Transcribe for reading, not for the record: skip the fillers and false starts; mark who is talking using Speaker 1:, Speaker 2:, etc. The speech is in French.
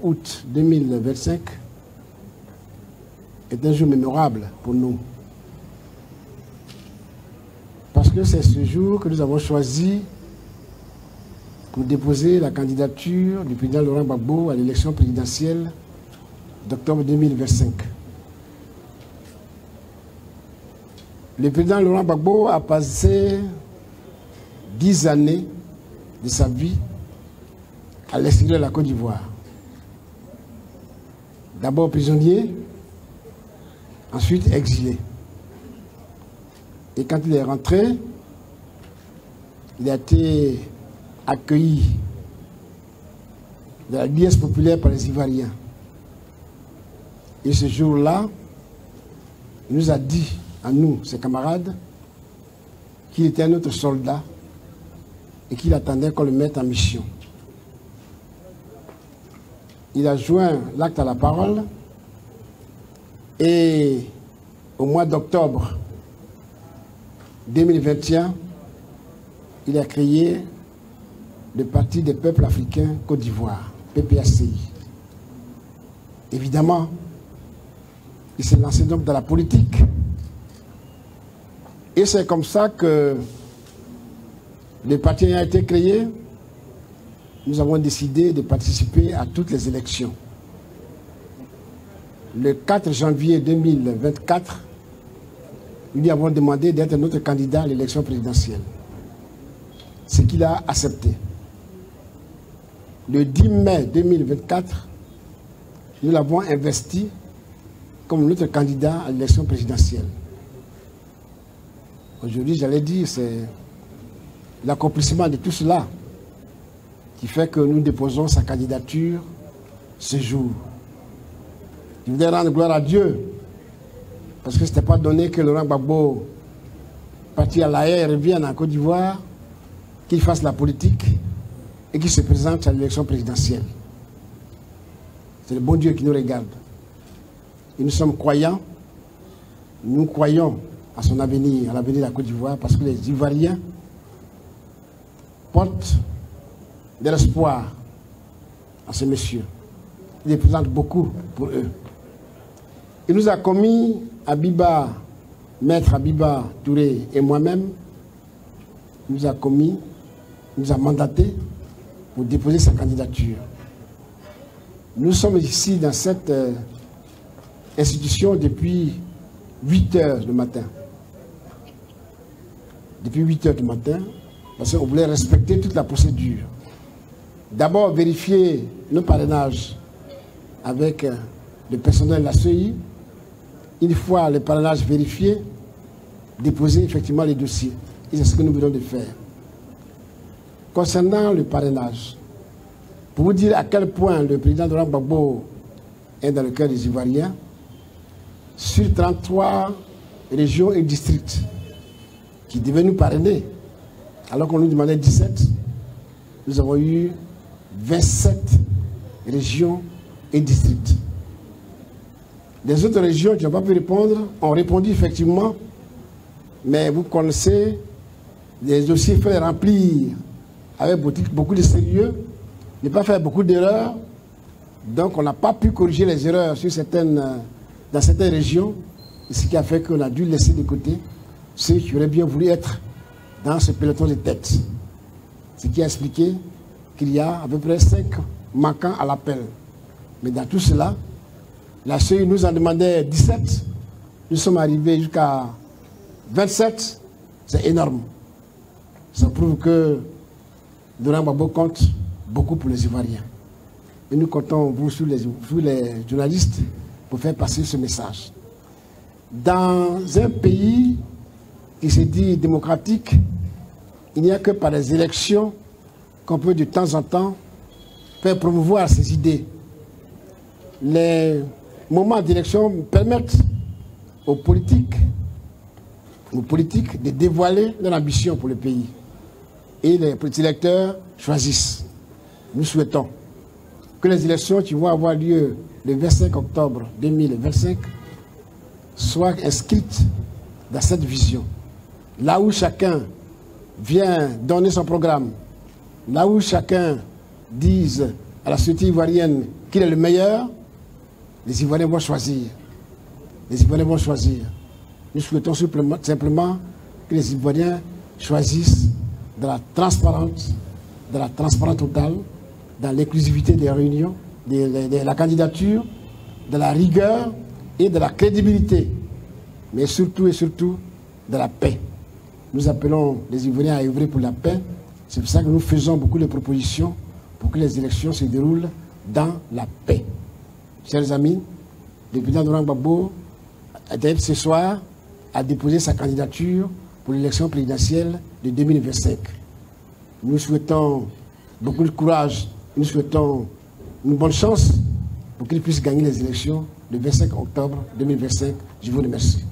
Speaker 1: Août 2025 est un jour mémorable pour nous. Parce que c'est ce jour que nous avons choisi pour déposer la candidature du président Laurent Gbagbo à l'élection présidentielle d'octobre 2025. Le président Laurent Gbagbo a passé 10 années de sa vie à l'extérieur de la Côte d'Ivoire. D'abord prisonnier, ensuite exilé. Et quand il est rentré, il a été accueilli de la liesse populaire par les Ivoiriens. Et ce jour-là, il nous a dit, à nous, ses camarades, qu'il était un autre soldat et qu'il attendait qu'on le mette en mission. Il a joint l'acte à la parole et au mois d'octobre 2021, il a créé le Parti des peuples africains Côte d'Ivoire, PPACI. Évidemment, il s'est lancé donc dans la politique. Et c'est comme ça que le parti a été créé. Nous avons décidé de participer à toutes les élections. Le 4 janvier 2024, nous lui avons demandé d'être notre candidat à l'élection présidentielle. Ce qu'il a accepté. Le 10 mai 2024, nous l'avons investi comme notre candidat à l'élection présidentielle. Aujourd'hui, j'allais dire, c'est l'accomplissement de tout cela qui fait que nous déposons sa candidature ce jour. Je voudrais rendre gloire à Dieu, parce que ce n'était pas donné que Laurent Gbagbo, parti à La Haye, revienne en Côte d'Ivoire, qu'il fasse la politique et qu'il se présente à l'élection présidentielle. C'est le bon Dieu qui nous regarde. Et nous sommes croyants, nous croyons à son avenir, à l'avenir de la Côte d'Ivoire, parce que les Ivoiriens portent de l'espoir à ce monsieur. Il représente beaucoup pour eux. Il nous a commis, Maître Abiba Touré et moi-même, nous a mandaté pour déposer sa candidature. Nous sommes ici dans cette institution depuis 8 heures du matin. Depuis 8 heures du matin, parce qu'on voulait respecter toute la procédure. D'abord, vérifier le parrainage avec le personnel de la CEI. Une fois le parrainage vérifié, déposer effectivement les dossiers. Et c'est ce que nous venons de faire. Concernant le parrainage, pour vous dire à quel point le président Laurent Gbagbo est dans le cœur des Ivoiriens, sur 33 régions et districts qui devaient nous parrainer, alors qu'on nous demandait 17, nous avons eu 27 régions et districts. Les autres régions qui n'ont pas pu répondre ont répondu effectivement, mais vous connaissez, les dossiers, il faut les remplir avec beaucoup de sérieux, ne pas faire beaucoup d'erreurs. Donc on n'a pas pu corriger les erreurs sur dans certaines régions, ce qui a fait qu'on a dû laisser de côté ceux qui auraient bien voulu être dans ce peloton de tête. Ce qui a expliqué qu'il y a à peu près 5 manquants à l'appel. Mais dans tout cela, la CEI nous en demandait 17. Nous sommes arrivés jusqu'à 27. C'est énorme. Ça prouve que Laurent Gbagbo compte beaucoup pour les Ivoiriens. Et nous comptons vous sur les journalistes pour faire passer ce message. Dans un pays qui se dit démocratique, il n'y a que par les élections qu'on peut de temps en temps faire promouvoir ces idées. Les moments d'élection permettent aux politiques de dévoiler leur ambition pour le pays. Et les petits électeurs choisissent. Nous souhaitons que les élections qui vont avoir lieu le 25 octobre 2025 soient inscrites dans cette vision. Là où chacun vient donner son programme, là où chacun dise à la société ivoirienne qu'il est le meilleur, les Ivoiriens vont choisir. Les Ivoiriens vont choisir. Nous souhaitons simplement que les Ivoiriens choisissent de la transparence totale, dans l'inclusivité des réunions, de la candidature, de la rigueur et de la crédibilité, mais surtout et surtout de la paix. Nous appelons les Ivoiriens à œuvrer pour la paix. C'est pour ça que nous faisons beaucoup de propositions pour que les élections se déroulent dans la paix. Chers amis, le président Laurent Gbagbo, ce soir, a déposé sa candidature pour l'élection présidentielle de 2025. Nous souhaitons beaucoup de courage, nous souhaitons une bonne chance pour qu'il puisse gagner les élections le 25 octobre 2025. Je vous remercie.